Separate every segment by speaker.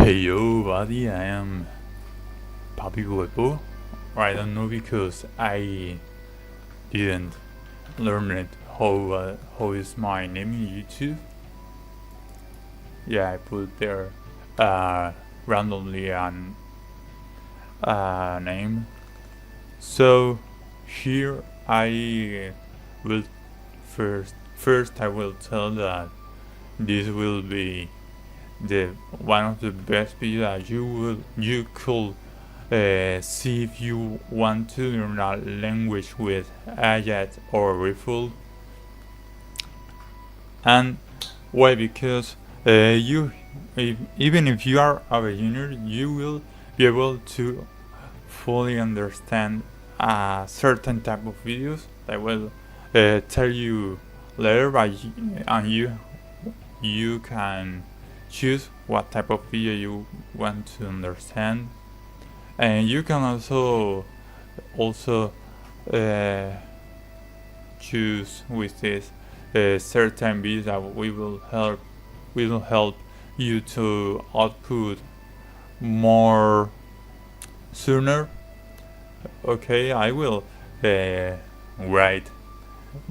Speaker 1: Hey yo buddy, I am Papi Huepo. I don't know because I didn't learn it how is my name in YouTube. Yeah, I put there randomly an name. So here I will first I will tell that this will be the one of the best videos that you could see if you want to learn a language with AJJAT or REFOLD. And why? Because even if you are a beginner, you will be able to fully understand a certain type of videos that I will tell you later, and you can choose what type of video you want to understand, and you can also choose with this certain videos that will help you to output more sooner. Okay, I will write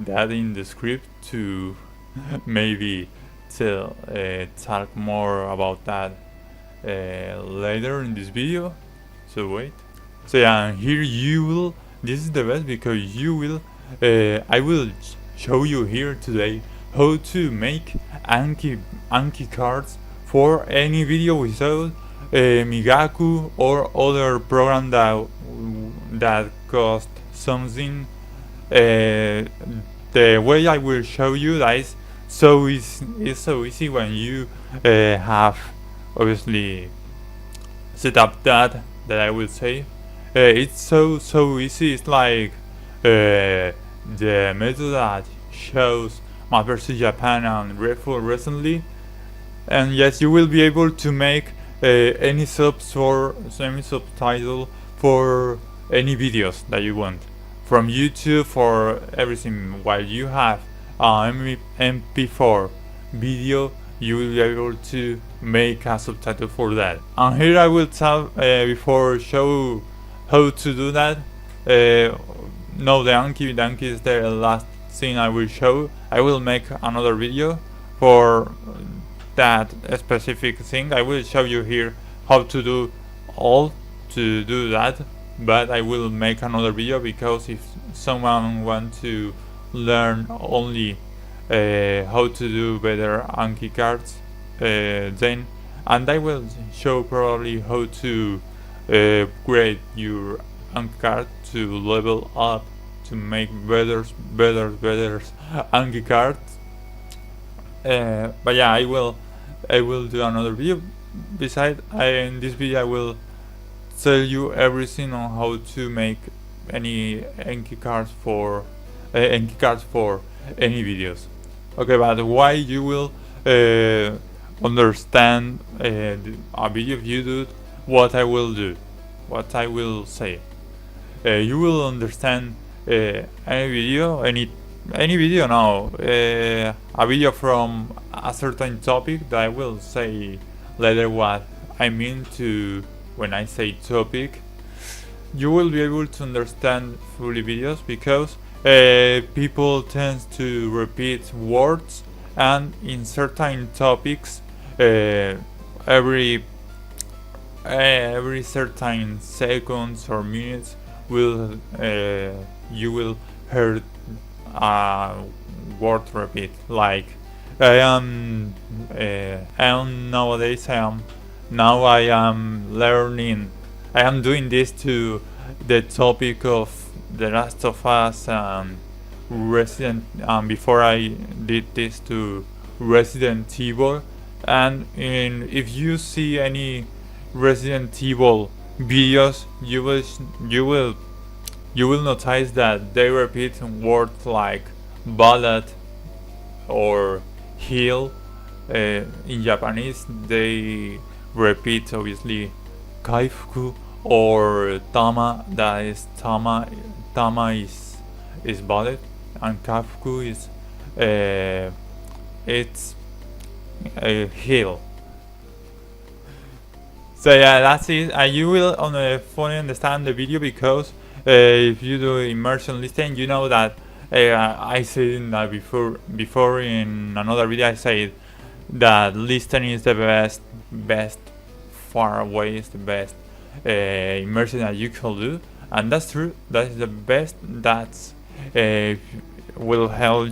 Speaker 1: that in the script to maybe talk more about that later in this video. So wait. So yeah, here you will. This is the best because you will. I will show you here today how to make Anki cards for any video without Migaku or other program that cost something. The way I will show you that is it's so easy when you have obviously set up that I will say. It's so easy. It's like the method that shows my versus Japan and REFOLD recently. And yes, you will be able to make any subtitle for any videos that you want from YouTube, for everything. While you have MP4 video, you will be able to make a subtitle for that. And here I will tell before show how to do that. No, the Anki is the last thing I will show. I will make another video for that specific thing. I will show you here how to do that, but I will make another video because if someone wants to learn only how to do better Anki cards, then and I will show probably how to upgrade your Anki card to level up to make better Anki cards. But yeah, I will do another video. Besides, in this video I will tell you everything on how to make any Anki cards for any videos. Okay, but why you will understand a video if you do what I will do, what I will say. You will understand any video now, a video from a certain topic that I will say later what I mean to when I say topic. You will be able to understand fully videos because people tend to repeat words, and in certain topics every certain seconds or minutes will you will hear a word repeat. Like I am learning. I am doing this to the topic of The Last of Us and Resident. Before I did this to Resident Evil, and if you see any Resident Evil videos, you will notice that they repeat words like bullet or heal. In Japanese, they repeat obviously kaifuku or tama. That is tama is bullet, and kaifuku is it's a heal. So yeah, that's it. You will fully understand the video because if you do immersion listening, you know that I said that before in another video. I said that listening is the best far away is the best immersion that you can do, and that's true. That is the best. That's will help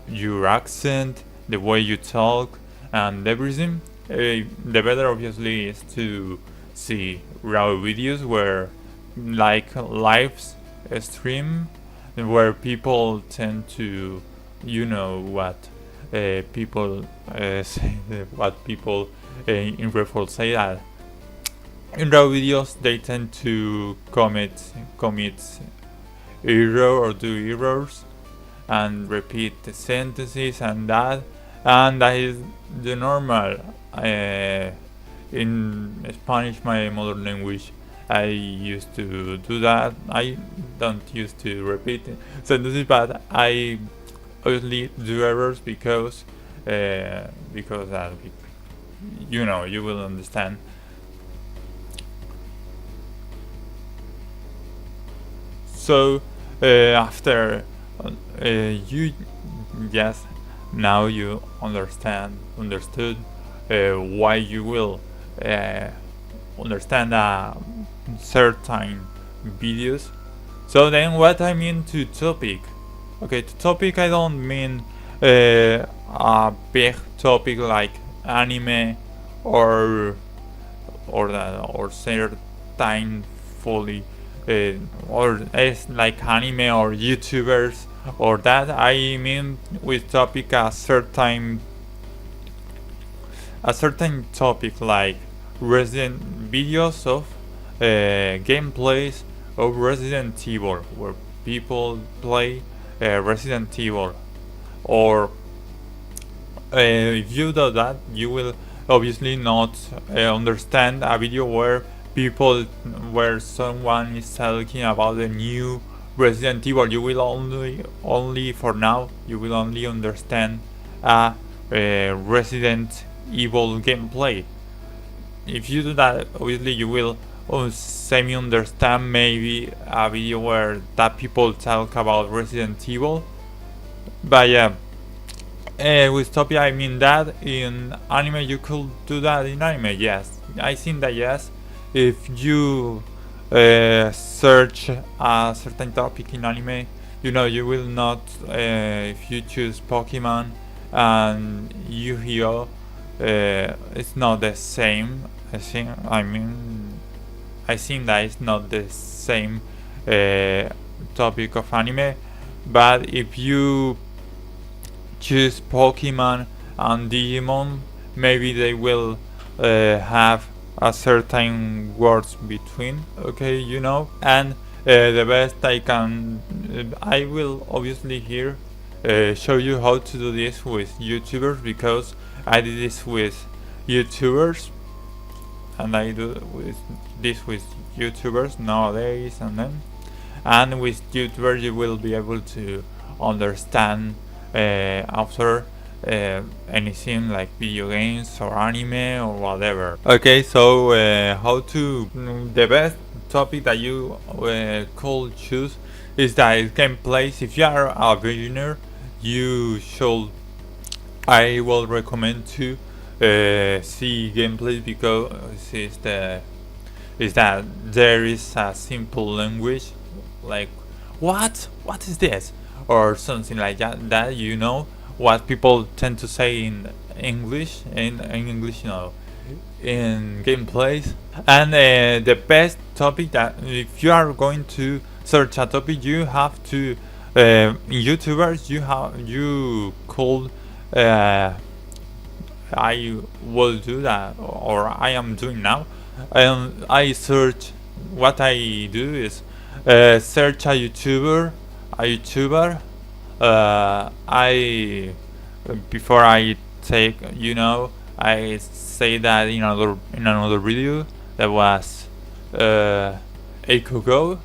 Speaker 1: your accent, the way you talk, and everything. The better obviously is to see raw videos where like live stream where people tend to what people say, what people in REFOLD say that in raw videos they tend to commit error or do errors and repeat the sentences and that is the normal in Spanish, my mother language. I used to do that. I don't used to repeat sentences, but I obviously do errors because you will understand. So after you yes, now you understood why you will understand certain videos. So then what I mean to topic. Okay, to topic I don't mean a big topic like anime or certain fully or it's like anime or YouTubers or that. I mean with topic a certain topic like Resident videos of gameplays of Resident Evil where people play Resident Evil, or if you do that you will obviously not understand a video where someone is talking about the new Resident Evil. You will only for now you will only understand a Resident Evil gameplay. If you do that, obviously you will semi-understand maybe a video where that people talk about Resident Evil. But yeah, with topic I mean that in anime you could do that in anime. Yes, I think that yes. If you search a certain topic in anime, you will not. If you choose Pokemon and Yu-Gi-Oh, it's not the same. I think that it's not the same topic of anime. But if you choose Pokemon and Digimon, maybe they will have a certain words between. Okay, and the best I will obviously here show you how to do this with YouTubers, because I did this with YouTubers and I do this with YouTubers nowadays, and with YouTubers you will be able to understand after anything like video games or anime or whatever. Okay, so the best topic that you could choose is that gameplays. If you are a beginner, I will recommend to see gameplays, because is that there is a simple language like what is this or something like that what people tend to say in English in gameplays. And the best topic that if you are going to search a topic, you have to in YouTubers you could I will do that, or I am doing now. I search. What I do is search a YouTuber. I before I take I say that in another video that was Go,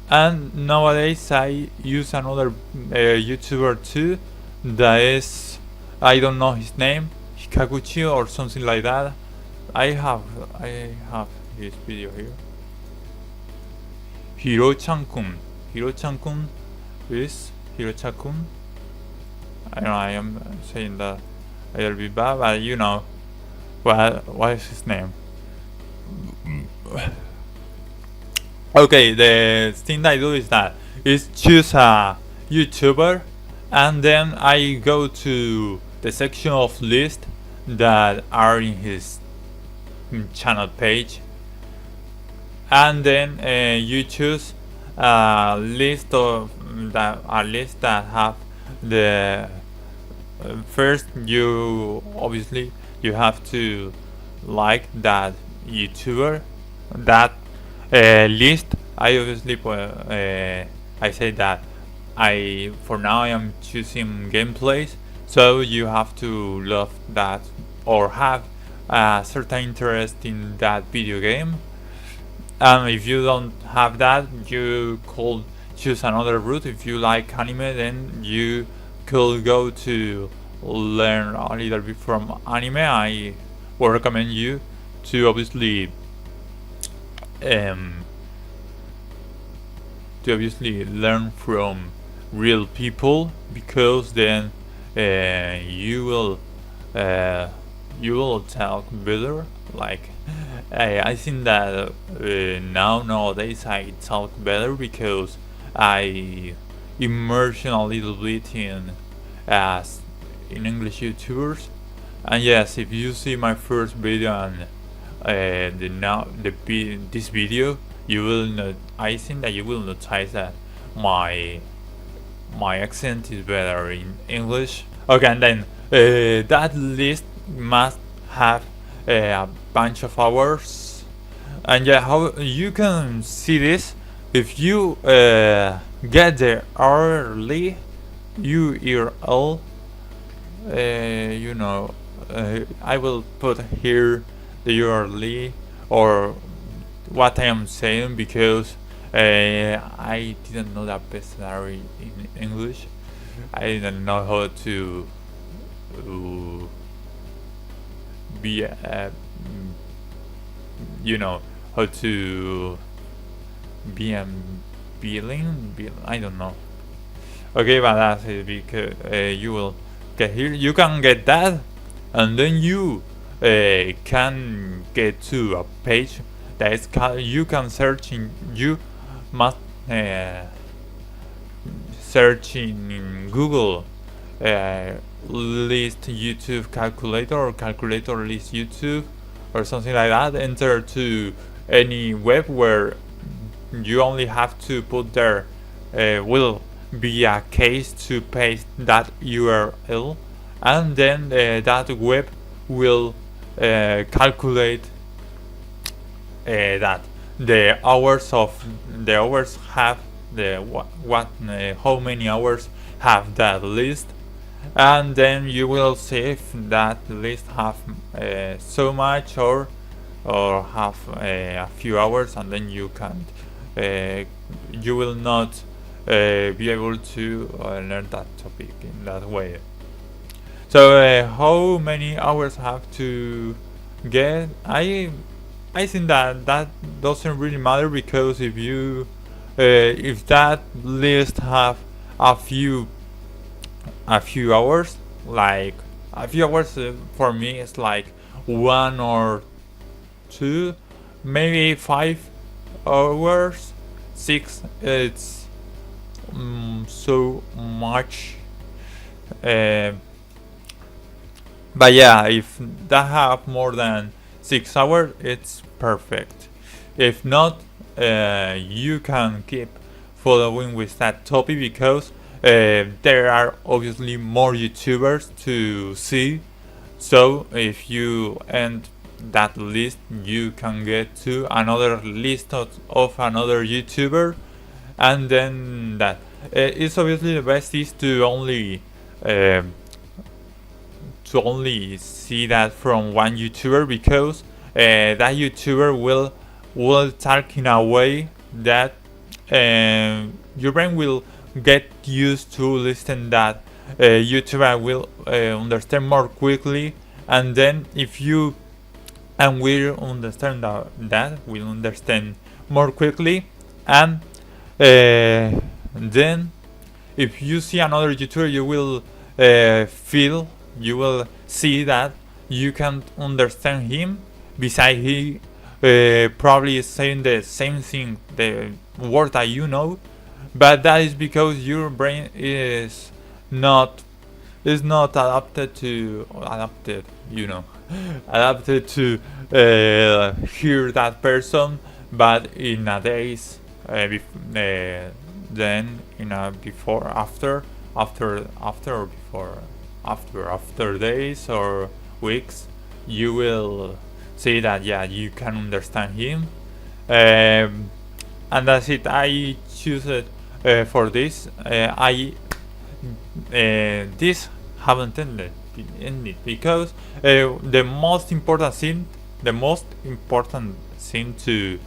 Speaker 1: and nowadays I use another YouTuber too. That is, I don't know his name, Hikaguchi or something like that. I have his video here. Hiro-chan-kun. Hiro-chan-kun is Hiro-chan-kun. I know I am saying that a little bit bad, but you know what is his name. Okay, the thing I do is choose a YouTuber, and then I go to the section of list that are in his channel page, and then you choose a list that have the first. You obviously you have to like that YouTuber, that list. I obviously I say that for now I am choosing gameplays, so you have to love that or have a certain interest in that video game. And if you don't have that, you could choose another route. If you like anime, then you could go to learn a little bit from anime. I would recommend you to obviously learn from real people, because then you will talk better. Like I think that nowadays I talk better because I immersion a little bit in English YouTubers. And yes, if you see my first video and this video, you will not. I think that you will notice that my accent is better in English. Okay, and then that list must have a bunch of hours. And yeah, how you can see this if you get the early URL. You know, I will put here the URL or what I am saying, because I didn't know that dictionary in English. I didn't know how to be you know, how to be billing. I don't know. Okay, but that's it, because you will get here. You can get that, and then you can get to a page that is called. You can search in. You must search in Google list YouTube calculator, or calculator list YouTube, or something like that. Enter to any web where you only have to put there will be a case to paste that URL, and then that web will calculate that the hours have how many hours have that list, and then you will see if that list have so much or have a few hours, and then you can you will not be able to learn that topic in that way. So how many hours have to get? I think that doesn't really matter, because if you if that list have a few hours, like a few hours for me it's like 1 or 2, maybe 5 hours, 6 it's so much. But yeah, if that have more than 6 hours, it's perfect. If not, you can keep following with that topic, because there are obviously more YouTubers to see. So if you end that list, you can get to another list of another YouTuber, and then that it's obviously the best is to only see that from one YouTuber, because that YouTuber will talk in a way that your brain will get used to listen that YouTuber will understand more quickly. And then if you and we'll understand that we'll understand more quickly. And then if you see another YouTuber, you will see that you can understand him. Besides, he probably is saying the same thing, the word that you know, but that is because your brain not is not adapted to hear that person. But in a days, then in a before after days or weeks, you will see that you can understand him. And that's it. I choose it for this. This haven't ended because the most important thing to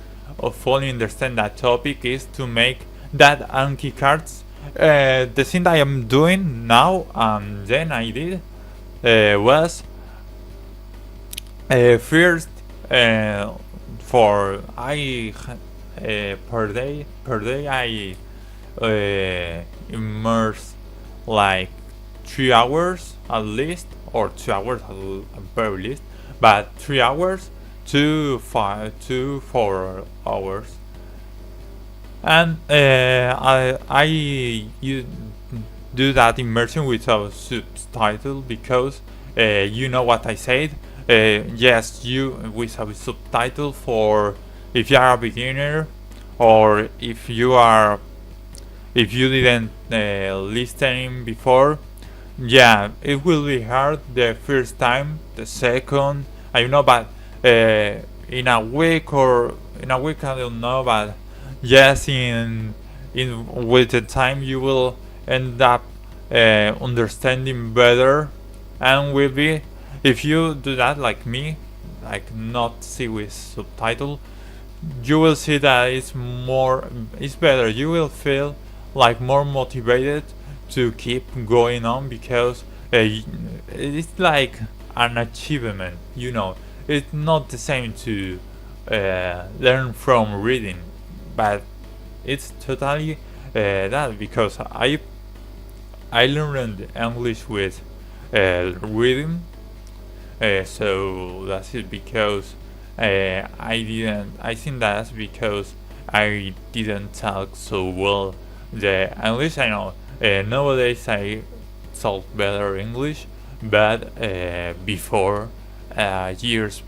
Speaker 1: fully understand that topic is to make that Anki cards. The thing I am doing now, and then I did, was first for I per day I immerse like 3 hours at least, or 2 hours at very least, but 3 hours to 4 hours. And I do that immersion without subtitle because you know what I said. Yes, you with a subtitle for if you are a beginner, or if you didn't listen before. Yeah, it will be hard the first time, the second, I don't know, but in a week I don't know, but yes, in with the time you will end up understanding better, and will be, if you do that like me, like not see with subtitle, you will see that it's better. You will feel like more motivated to keep going on because it's like an achievement. It's not the same to learn from reading, but it's totally that, because I learned English with reading, so that's it. Because I think that's because I didn't talk so well the English. I know nowadays I talk better English, but before, years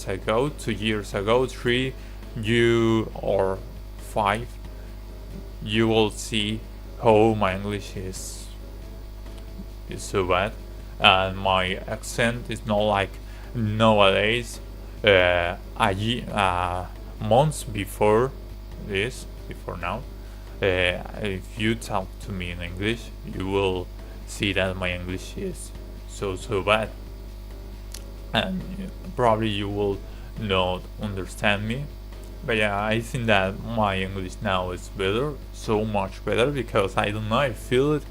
Speaker 1: ago, 2 years ago, 3, or 5, you will see how my English is so bad, and my accent is not like nowadays. Months before now, if you talk to me in English, you will see that my English is so bad, and probably you will not understand me. But yeah, I think that my English now is better, so much better, because I don't know, I feel it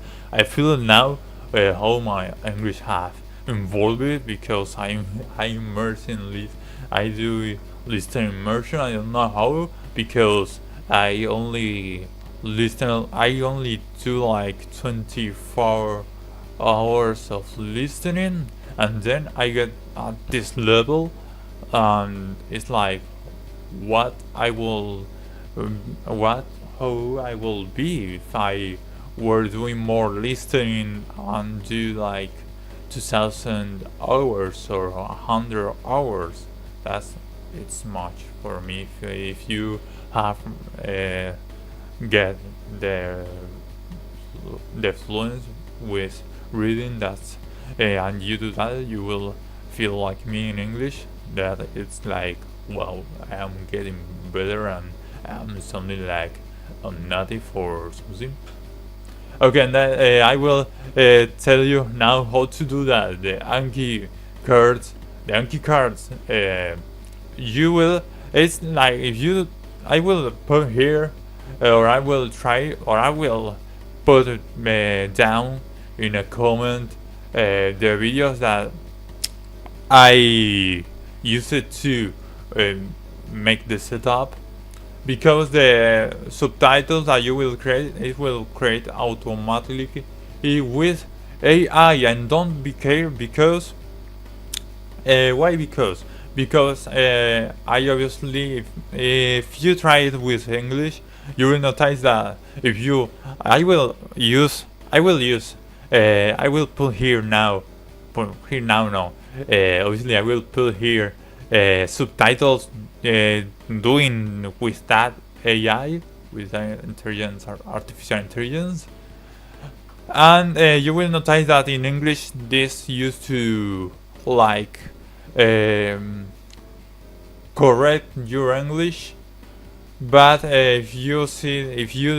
Speaker 1: now, how my English have evolved, because I immerse in this. I do listen immersion. I don't know how, because I only do like 24 hours of listening, and then I get at this level, and it's like how I will be if I were doing more listening and do like 2,000 hours or 100 hours. It's much for me. If you have get the fluence with reading, and you do that, you will feel like me in English, that it's like, wow, I am getting better, and I'm something like a native or something. Okay, and then I will tell you now how to do that. The Anki cards. You will. It's like, I will put here, or I will try, or I will put down in a comment the videos that I use it to make the setup, because the subtitles that you will create, it will create automatically with AI. And don't be care, because why? Because I obviously, if you try it with English, you will notice that if you I will use I will put here now, no, obviously I will put here subtitles doing with that AI, with artificial intelligence. And you will notice that in English this used to like correct your English, but if you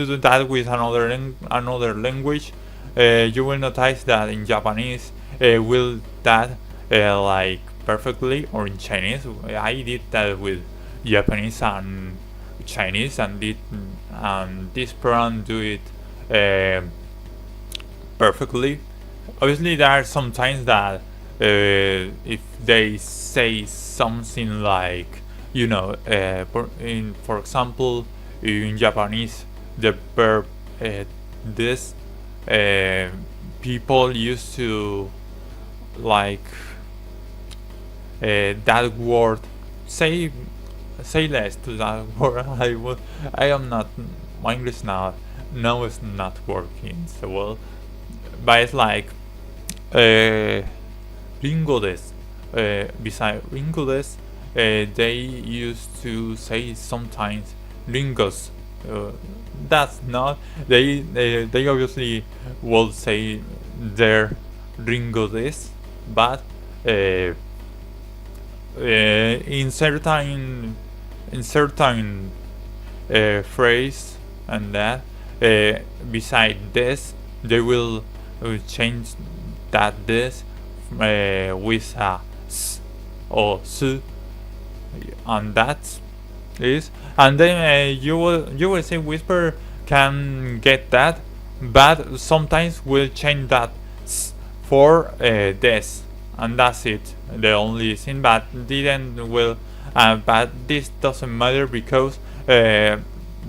Speaker 1: do that with another language, you will notice that in Japanese will that like perfectly, or in Chinese. I did that with Japanese and Chinese, and this program do it perfectly. Obviously, there are some times that if they say something like, for example, in Japanese, the verb this, people used to like that word, say less to that word. I am not, my English now is not working so well, but it's like ringo des. Beside ringo des, they used to say sometimes ringos. That's not, they obviously will say their ringo des, but in certain phrase, and that beside this they will change that this with a s or s, and that is, and then you will say whisper can get that, but sometimes we'll change that s for this, and that's it. The only thing, but this doesn't matter, because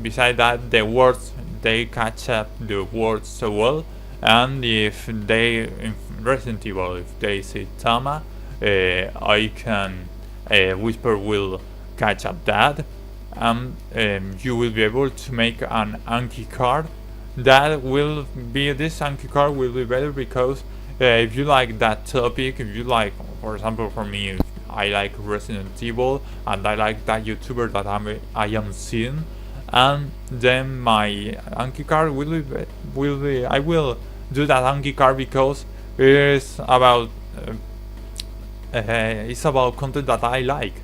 Speaker 1: beside that the words, they catch up the words so well. And if they, in Resident Evil, if they say Tama, I can whisper will catch up that, and you will be able to make an Anki card. This Anki card will be better, because if you like that topic, if you like, for example, for me, I like Resident Evil, and I like that YouTuber that I am seeing, and then my Anki card will be I will do that Anki card, because it's about content that I like.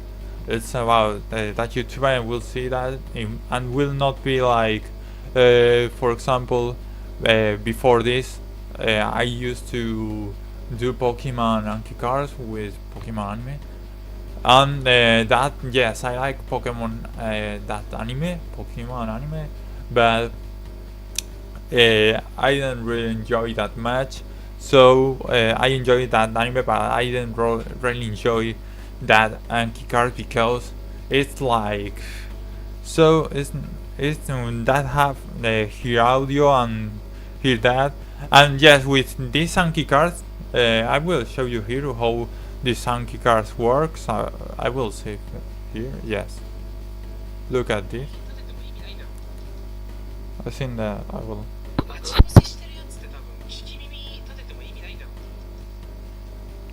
Speaker 1: It's about that YouTuber, and will see that and will not be like, for example, before this, I used to do Pokemon Anki cards with Pokemon anime, and that, yes, I like Pokemon anime, but I didn't really enjoy that much. So I enjoyed that anime, but I didn't really enjoy that Anki card, because it's like, so it's that have hear audio and hear that. And yes, with these Anki cards, I will show you here how this Anki cards works. I will save here. Yes, look at this. I think that I will.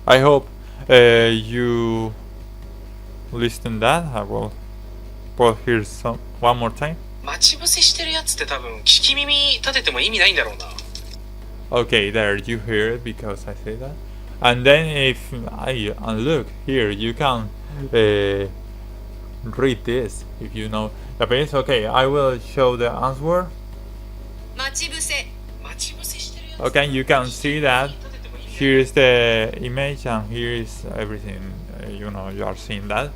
Speaker 1: I hope you listen that. I will put here one more time. Okay, there you hear it, because I say that. And then and look here, you can read this if you know Japanese. Okay, I will show the answer. Okay, you can see that here is the image, and here is everything. You are seeing that.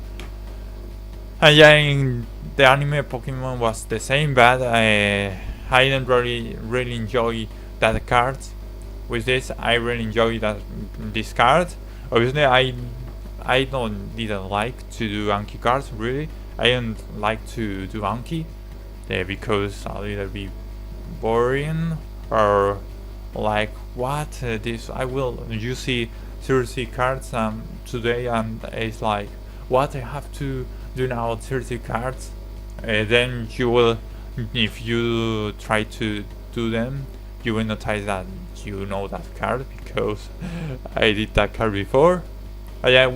Speaker 1: And yeah, in the anime Pokemon was the same, but I didn't really enjoy that card. With this, I really enjoy this card. Obviously, I didn't like to do Anki cards really. I don't like to do Anki because a little bit boring, or like what this I will you see 30 cards today, and it's like what I have to do now 30 cards. Then you will, if you try to do them, you will notice that you know that card because I did that card before. Yeah,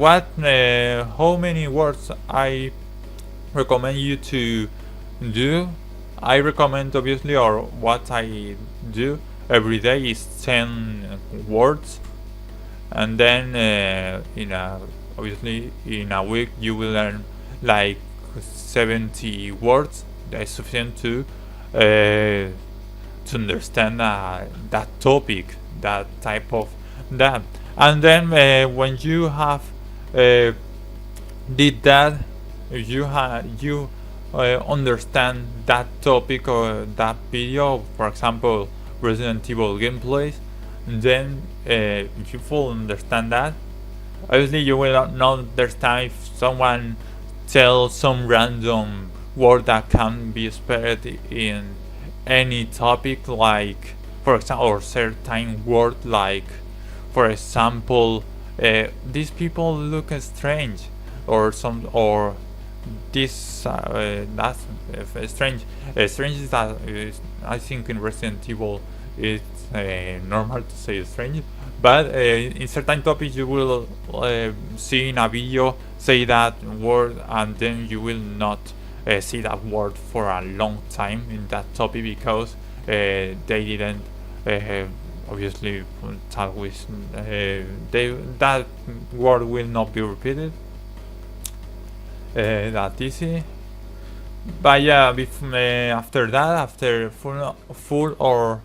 Speaker 1: how many words I recommend you to do? I recommend obviously, or what I do every day is 10 words, and then obviously in a week you will learn like 70 words. That's sufficient to understand that topic, that type of that. And then when you have did that, you understand that topic or that video, for example Resident Evil gameplays, then if you fully understand that, obviously you will not understand if someone tells some random word that can be spared in any topic, like for example, or certain word, like for example these people look strange, or this that's strange. Strange is that I think in Resident Evil it's normal to say strange, but in certain topics you will see in a video say that word, and then you will not see that word for a long time in that topic because they didn't obviously talk with that word will not be repeated that easy. But yeah, after that, after full or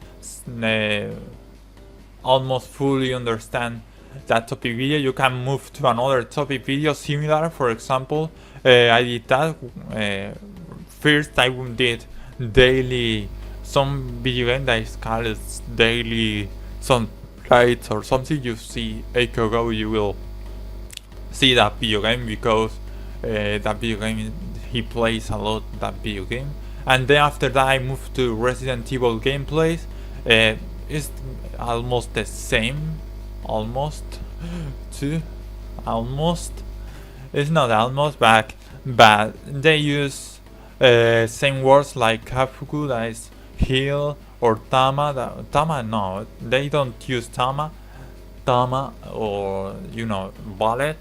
Speaker 1: almost fully understand that topic video, you can move to another topic video similar. For example, I did that first. I did daily some video game that is called daily some rights or something. You see Go, you will see that video game because that video game, he plays a lot that video game. And then after that I moved to Resident Evil gameplays. It's almost the same, it's not almost, but they use same words like kafuku, that is heal, or tama, no, they don't use tama, or bullet.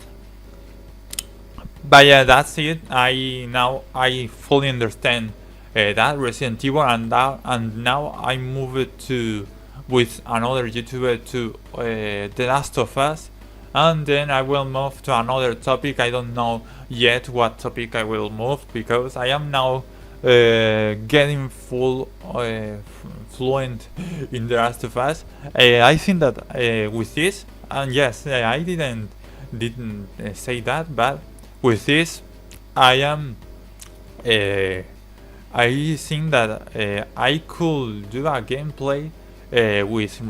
Speaker 1: But yeah, that's it. I fully understand that Resident Evil, and now I move it to with another YouTuber to The Last of Us, and then I will move to another topic. I don't know yet what topic I will move because I am now getting fluent in The Last of Us. I think that with this, and yes, I didn't say that, but with this, I am. I think that I could do a gameplay with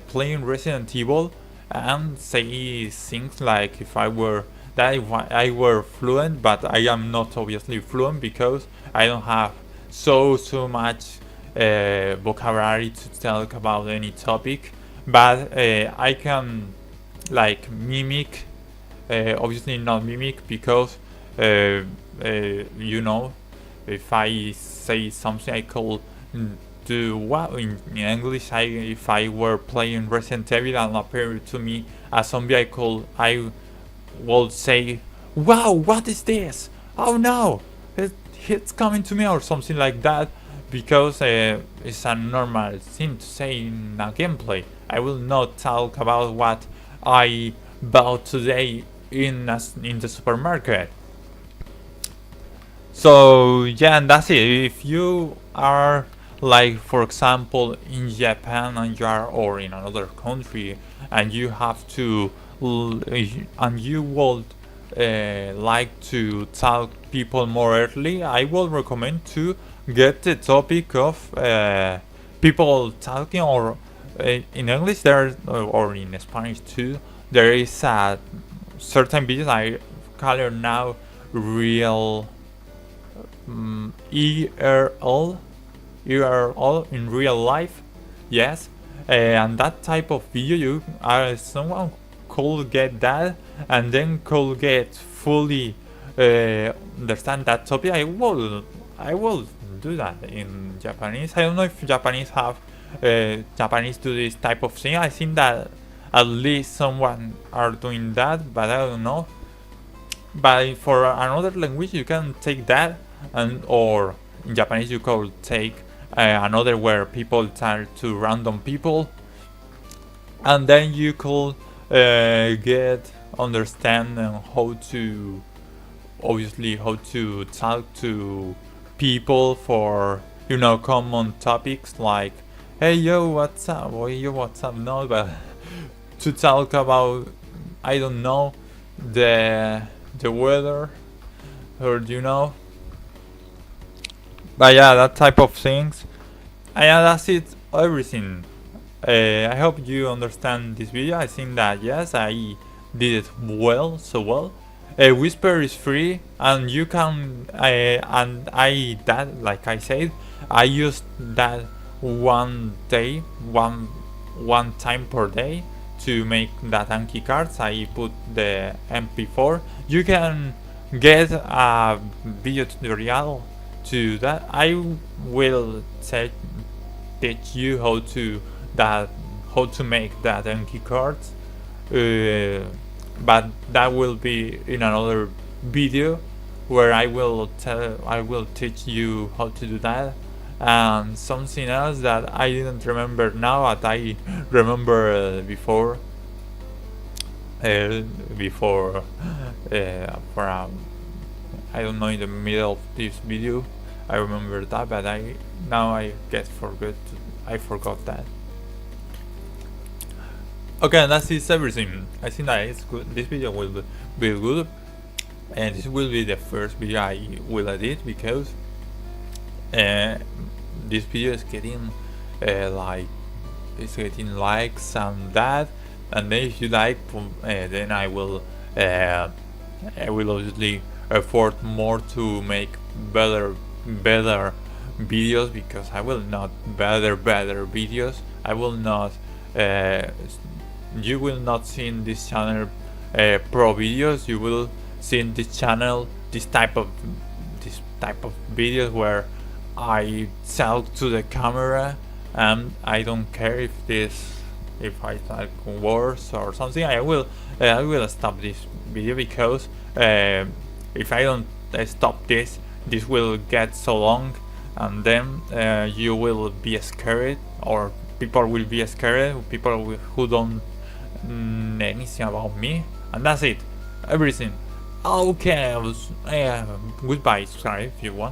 Speaker 1: playing Resident Evil and say things like if I were fluent, but I am not obviously fluent because I don't have so much vocabulary to talk about any topic. But I can like mimic. Obviously not mimic because if I say something I could do what in English. If I were playing Resident Evil and appeared to me a zombie, I would say, wow, what is this? Oh no, it's coming to me, or something like that, because it's a normal thing to say in a gameplay. I will not talk about what I bought today in the supermarket. So yeah, and that's it. If you are like, for example, in Japan and you are, or in another country, and you have to and you would like to talk people more early, I will recommend to get the topic of people talking, or in English there, or in Spanish too, there is a certain videos I call it now real IRL in real life. Yes, and that type of video you someone could get that and then could get fully understand that topic. I will do that in Japanese. I don't know if Japanese have Japanese do this type of thing. I think that at least someone are doing that, but I don't know. But for another language you can take that, and or in Japanese you could take another where people talk to random people, and then you could get understand how to obviously how to talk to people for common topics like hey yo what's up or yo what's up, no, but to talk about I don't know the weather or but yeah, that type of things. And yeah, that's it, everything. I hope you understand this video. I think that yes, I did it so well. Whisper is free, and you can that like I said, I used that one time per day to make that Anki cards. I put the MP4. You can get a video tutorial to that. I will teach you how to make that Anki cards, but that will be in another video where I will teach you how to do that. And something else that I didn't remember now, that I remember before for I don't know, in the middle of this video I remember that, but I forgot that. Okay, that is everything. I think that it's good. This video will be good, and this will be the first video I will edit because this video is getting likes and that, and then if you like, then I will obviously effort more to make better videos, because I will not better videos. I will not you will not see in this channel pro videos. You will see in this channel this type of videos where I talk to the camera, and I don't care if I talk words or something. I will stop this video, because if I don't stop this will get so long, and then you will be scared, or people will be scared, people who don't know anything about me, and that's it, everything. Okay, goodbye, subscribe if you want.